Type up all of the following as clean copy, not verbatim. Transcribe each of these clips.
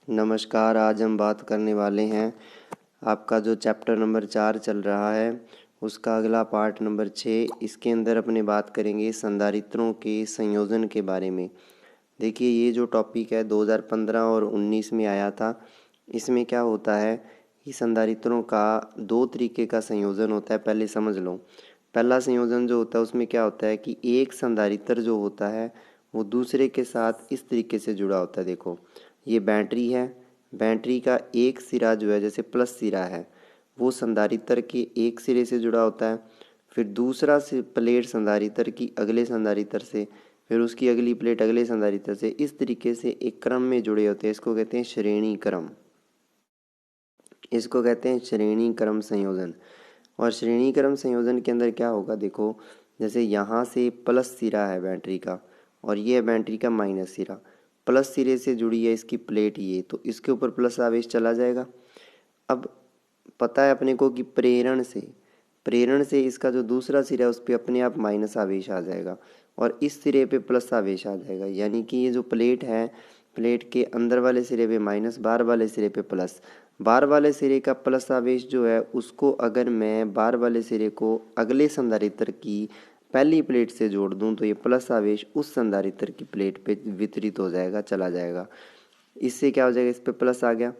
नमस्कार। आज हम बात करने वाले हैं आपका जो चैप्टर नंबर 4 चल रहा है उसका अगला पार्ट नंबर 6। इसके अंदर अपने बात करेंगे संधारित्रों के संयोजन के बारे में। देखिए, ये जो टॉपिक है 2015 और 19 में आया था। इसमें क्या होता है कि संधारित्रों का दो तरीके का संयोजन होता है। पहले समझ लो, पहला संयोजन जो होता है उसमें क्या होता है कि एक संधारित्र जो होता है वो दूसरे के साथ इस तरीके से जुड़ा होता है। देखो, ये बैटरी है। बैटरी का एक सिरा जो है, जैसे प्लस सिरा है, वो संधारित्र के एक सिरे से जुड़ा होता है। फिर दूसरा से प्लेट संधारित्र की अगले संधारित्र से, फिर उसकी अगली प्लेट अगले संधारित्र से, इस तरीके से एक क्रम में जुड़े होते हैं। इसको कहते हैं श्रेणी क्रम। इसको कहते हैं श्रेणी क्रम संयोजन। और श्रेणी क्रम संयोजन के अंदर क्या होगा, देखो, जैसे यहाँ से प्लस सिरा है बैटरी का और ये है बैटरी का माइनस सिरा। प्लस सिरे से जुड़ी है इसकी प्लेट ये, तो इसके ऊपर प्लस आवेश चला जाएगा। अब पता है अपने को कि प्रेरण से इसका जो दूसरा सिरा है उस पर अपने आप माइनस आवेश आ जाएगा और इस सिरे पे प्लस आवेश आ जाएगा। यानी कि ये जो प्लेट है, प्लेट के अंदर वाले सिरे पे माइनस, बाहर वाले सिरे पे प्लस। बाहर वाले सिरे का प्लस आवेश जो है उसको अगर मैं बाहर वाले सिरे को अगले संधारित्र की पहली प्लेट से जोड़ दूं तो ये प्लस आवेश उस संधारित्र की प्लेट पे वितरित हो जाएगा, चला जाएगा। इससे क्या हो जाएगा, इस पे प्लस आ गया,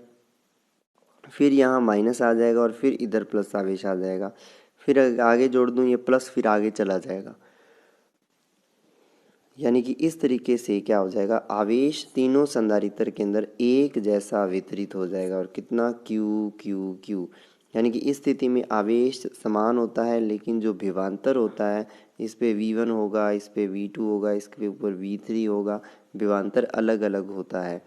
फिर यहाँ माइनस आ जाएगा और फिर इधर प्लस आवेश आ जाएगा। फिर आगे जोड़ दूँ ये प्लस, फिर आगे चला जाएगा। यानी कि इस तरीके से क्या हो जाएगा, आवेश तीनों संधारित्र के अंदर एक जैसा वितरित हो जाएगा। और कितना, क्यू क्यू क्यू। यानी कि इस स्थिति में आवेश समान होता है, लेकिन जो विभवांतर होता है, इस पे V1 होगा, इस पे V2 होगा, इसके ऊपर V3 होगा, विभवांतर अलग अलग होता है।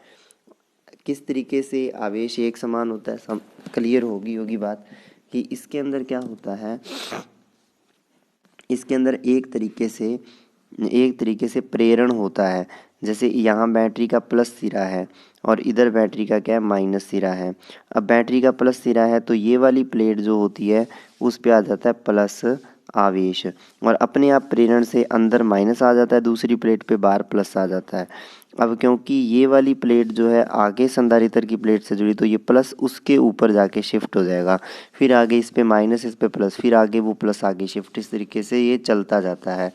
किस तरीके से आवेश एक समान होता है, क्लियर होगी बात कि इसके अंदर क्या होता है। इसके अंदर एक तरीके से प्रेरण होता है। जैसे यहाँ बैटरी का प्लस सिरा है और इधर बैटरी का क्या है, माइनस सिरा है। अब बैटरी का प्लस सिरा है तो ये वाली प्लेट जो होती है उस पे आ जाता है प्लस आवेश और अपने आप प्रेरण से अंदर माइनस आ जाता है, दूसरी प्लेट पे बाहर प्लस आ जाता है। अब क्योंकि ये वाली प्लेट जो है आगे संधारित्र की प्लेट से जुड़ी, तो ये प्लस उसके ऊपर जाके शिफ्ट हो जाएगा। फिर आगे इस पे माइनस, इस पे प्लस, फिर आगे वो प्लस आगे शिफ्ट, इस तरीके से ये चलता जाता है।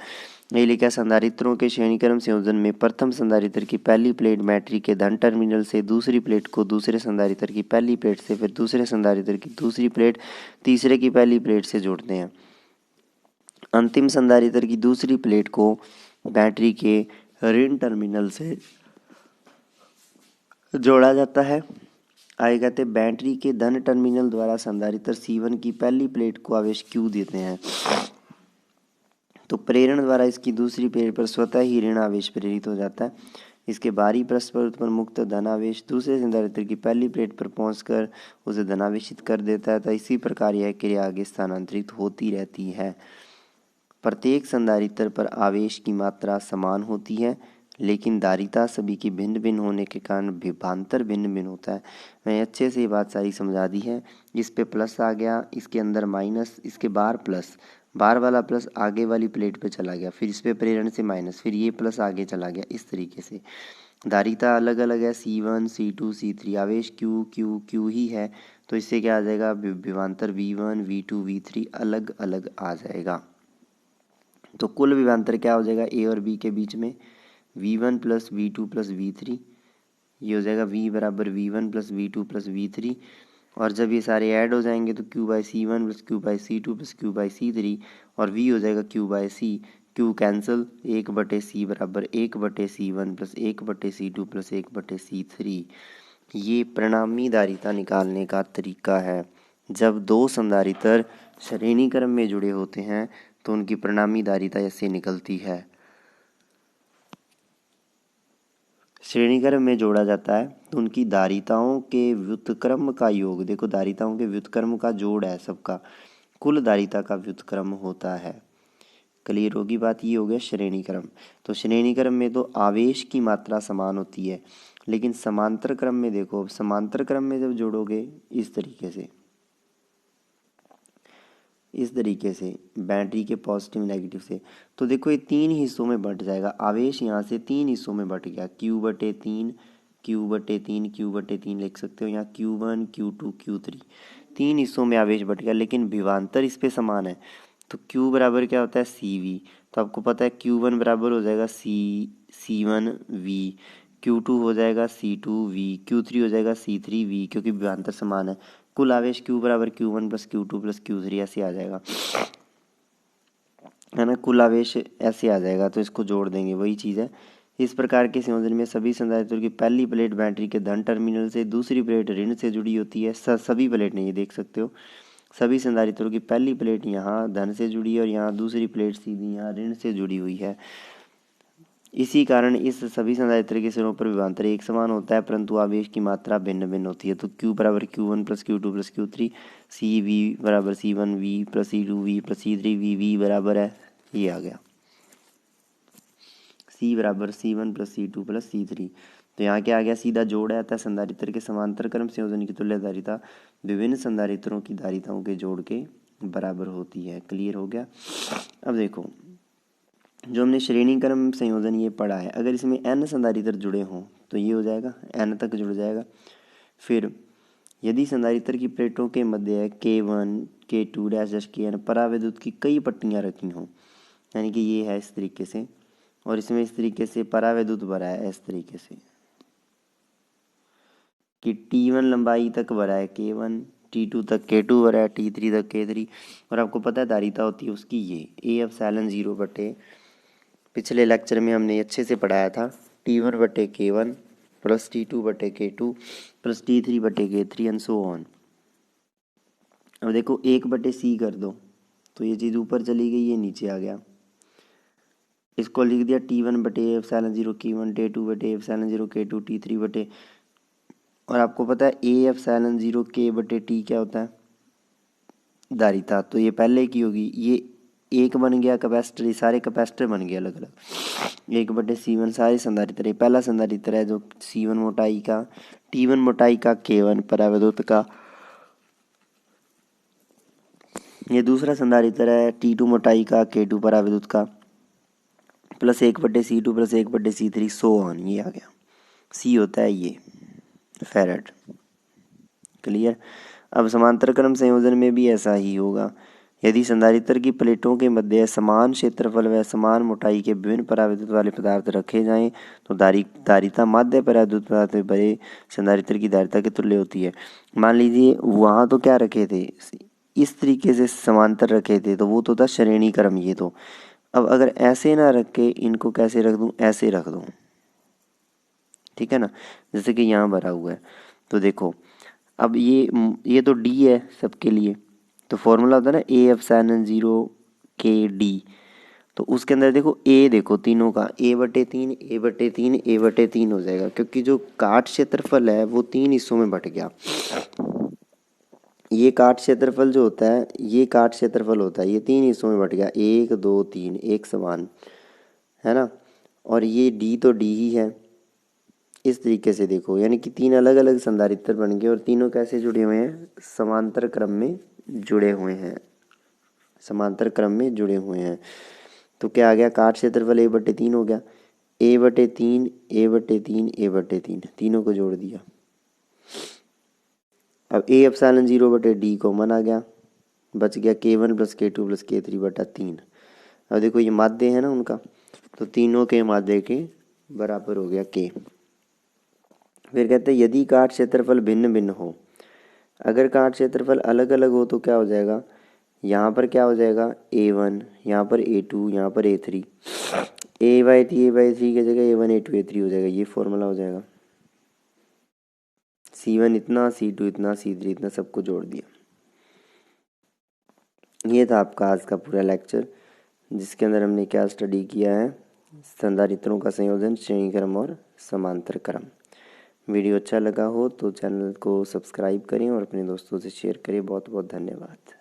यही लिखा है, संधारित्रों के श्रेणीक्रम संयोजन में प्रथम संधारित्र की पहली प्लेट बैटरी के धन टर्मिनल से दूसरी प्लेट को दूसरे संधारित्र की पहली प्लेट से, फिर दूसरे संधारित्र की दूसरी प्लेट तीसरे की पहली प्लेट से जोड़ते हैं। अंतिम संधारित्र की दूसरी प्लेट को बैटरी के ऋण टर्मिनल से जोड़ा जाता है। आगे कहते हैं, बैटरी के धन टर्मिनल द्वारा संधारित्र C1 की पहली प्लेट को आवेश Q देते हैं, तो प्रेरण द्वारा इसकी दूसरी प्लेट पर स्वतः ही ऋण आवेश प्रेरित हो जाता है। इसके बाहरी पृष्ठ पर उत्पन्न मुक्त धनावेश दूसरे संधारित्र की पहली प्लेट पर पहुंचकर उसे धनावेशित कर देता है। तो इसी प्रकार यह क्रिया आगे स्थानांतरित होती रहती है। प्रत्येक संधारित्र पर आवेश की मात्रा समान होती है, लेकिन धारिता सभी की भिन्न भिन्न होने के कारण विभवांतर भिन्न भिन्न होता है। मैंने अच्छे से ये बात सारी समझा दी है। इस पे प्लस आ गया, इसके अंदर माइनस, इसके बाहर प्लस, बाहर वाला प्लस आगे वाली प्लेट पे चला गया, फिर इस पे प्रेरण से माइनस, फिर ये प्लस आगे चला गया। इस तरीके से धारिता अलग अलग है, C1 C2 C3, आवेश Q Q Q ही है, तो इससे क्या आ जाएगा, विभवांतर V1 V2 V3 अलग अलग आ जाएगा। तो कुल विभवांतर क्या हो जाएगा, A और B के बीच में V1 plus V2 plus V3, ये हो जाएगा V बराबर V1 plus V2 plus V3। और जब ये सारे ऐड हो जाएंगे तो Q by C1 plus Q by C2 plus Q by C3 और V हो जाएगा Q by C। Q cancel, 1/C बराबर 1/C1 plus 1/C2 plus 1/C3। ये परिणामी धारिता निकालने का तरीका है। जब दो संधारित्र श्रेणी क्रम में जुड़े होते हैं तो उनकी परिणामी धारिता ऐसे निकलती है। श्रेणी क्रम में जोड़ा जाता है तो उनकी धारिताओं के व्युत्क्रम का योग, देखो धारिताओं के व्युत्क्रम का जोड़ है सबका, कुल धारिता का व्युत्क्रम होता है। क्लियर होगी बात, ये हो गया श्रेणी क्रम। तो श्रेणी क्रम में तो आवेश की मात्रा समान होती है, लेकिन समांतर क्रम में देखो, समांतर क्रम में जब जोड़ोगे इस तरीके से बैटरी के पॉजिटिव नेगेटिव से, तो देखो ये तीन हिस्सों में बंट जाएगा। आवेश यहाँ से तीन हिस्सों में बंट गया, Q/3 Q/3 लिख सकते हो। यहाँ Q1 Q2 Q3 तीन हिस्सों में आवेश बट गया, लेकिन विभवांतर इस पे समान है। तो Q बराबर क्या होता है CV। तो आपको पता है Q1 बराबर हो जाएगा C1V, Q2 हो जाएगा C2V, Q3 हो जाएगा C3V, क्योंकि विभवांतर समान है। कुल आवेश Q बराबर Q1 plus Q2 plus Q3 ऐसे आ जाएगा, है ना। कुल आवेश ऐसे आ जाएगा, तो इसको जोड़ देंगे, वही चीज़ है। इस प्रकार के संयोजन में सभी संधारित्रों की पहली प्लेट बैटरी के धन टर्मिनल से, दूसरी प्लेट ऋण से जुड़ी होती है। सभी प्लेट नहीं, ये देख सकते हो, सभी संधारित्रों की पहली प्लेट यहाँ धन से जुड़ी है और यहाँ दूसरी प्लेट सीधी यहाँ ऋण से जुड़ी हुई है। इसी कारण इस सभी संधारित्र के सिरों पर विभवांतर एक समान होता है, परंतु आवेश की मात्रा भिन्न भिन्न होती है। तो Q बराबर Q1 plus Q2 plus Q3, CV बराबर C1V plus C2V plus C3V, V बराबर है, ये आ गया C बराबर C1 plus C2 plus C3। तो यहाँ क्या आ गया, सीधा जोड़ आता है। संधारित्र के समांतर क्रम संयोजन की तुल्य धारिता विभिन्न संधारित्रों की धारिताओं के जोड़ के बराबर होती है। क्लियर हो गया। अब देखो, जो हमने श्रेणी क्रम संयोजन ये पढ़ा है, अगर इसमें n संधारित्र जुड़े हों तो ये हो जाएगा, n तक जुड़ जाएगा। फिर यदि संधारित्र की प्लेटों के मध्य K1 K2 डैश Kn परावैद्युत की कई पट्टियाँ रखी हों, यानी कि ये है इस तरीके से, और इसमें इस तरीके से परावैद्युत भरा है इस तरीके से कि T1 लंबाई तक भरा है K1, T2 तक K2 भरा है, T3 तक K3, और आपको पता है धारिता होती है उसकी ये A/0 बटे, पिछले लेक्चर में हमने अच्छे से पढ़ाया था, T1 बटे K1 प्लस T2 बटे K2 प्लस T3 बटे K3 एंड सो ऑन। अब देखो 1/C कर दो तो ये चीज़ ऊपर चली गई, ये नीचे आ गया। इसको लिख दिया T1 बटे A/0 K1, T2 बटे A/0 K2, T3 बटे, और आपको पता है A/0 K बटे T क्या होता है, धारिता। तो ये पहले की होगी, ये एक बन गया कैपेसिटर, ये सारे कैपेसिटर बन गए अलग अलग। 1/C1 सारे संधारित्र, पहला संधारित्र है जो C1 मोटाई का, T1 मोटाई का K1 परावैद्युत का। ये दूसरा संधारित्र है T2 मोटाई का K2 परावैद्युत का, plus 1/C2 plus 1/C3 so on, ये आ गया। C होता है ये फैराड। क्लियर। अब समांतर क्रम संयोजन में भी ऐसा ही होगा। यदि संधारित्र की प्लेटों के मध्य समान क्षेत्रफल व समान मोटाई के विभिन्न परावैद्युत वाले पदार्थ रखे जाएं तो धारिता माध्य परावैद्युत पदार्थ में भरे संधारित्र की धारिता के तुल्य होती है। मान लीजिए वहाँ तो क्या रखे थे, इस तरीके से समांतर रखे थे, तो वो तो था श्रेणी क्रम। ये तो अब अगर ऐसे ना रख के इनको कैसे रख दूँ, ऐसे रख दूँ, ठीक है ना, जैसे कि यहाँ भरा हुआ है। तो देखो अब ये तो D है सबके लिए, तो फॉर्मूला होता है ना A/0 KD। तो उसके अंदर देखो A, देखो तीनों का A/3 A/3 A/3 हो जाएगा, क्योंकि जो काट क्षेत्रफल है वो तीन हिस्सों में बट गया। ये काट क्षेत्रफल जो होता है, ये काट क्षेत्रफल होता है, ये तीन हिस्सों में बट गया, 1 2 3, एक समान, है ना। और ये D तो D ही है। इस तरीके से देखो, यानी कि तीन अलग अलग संधारित्र बन गए और तीनों कैसे जुड़े हुए हैं, समांतर क्रम में जुड़े हुए हैं, समांतर क्रम में जुड़े हुए हैं। तो क्या आ गया, काट क्षेत्रफल A/3 हो गया, A/3 A/3 A/3, तीनों को जोड़ दिया। अब A/0 बटे D कॉमन आ गया, बच गया K1 plus K2 plus K3 बटा 3। अब देखो ये माध्य है ना उनका, तो तीनों के माध्य के बराबर हो गया K। फिर कहते हैं यदि काट क्षेत्रफल भिन्न भिन्न हो, अगर काट क्षेत्रफल अलग अलग हो तो क्या हो जाएगा, यहाँ पर क्या हो जाएगा A1, यहाँ पर A2, यहाँ पर A3, A/3 की जगह A1 A2 A3 हो जाएगा, ये फॉर्मूला हो जाएगा। C1 इतना, C2 इतना, C3 इतना, सबको जोड़ दिया। ये था आपका आज का पूरा लेक्चर, जिसके अंदर हमने क्या स्टडी किया है, संधारित्रों का संयोजन, श्रेणी क्रम और समांतर क्रम। वीडियो अच्छा लगा हो तो चैनल को सब्सक्राइब करें और अपने दोस्तों से शेयर करें। बहुत बहुत धन्यवाद।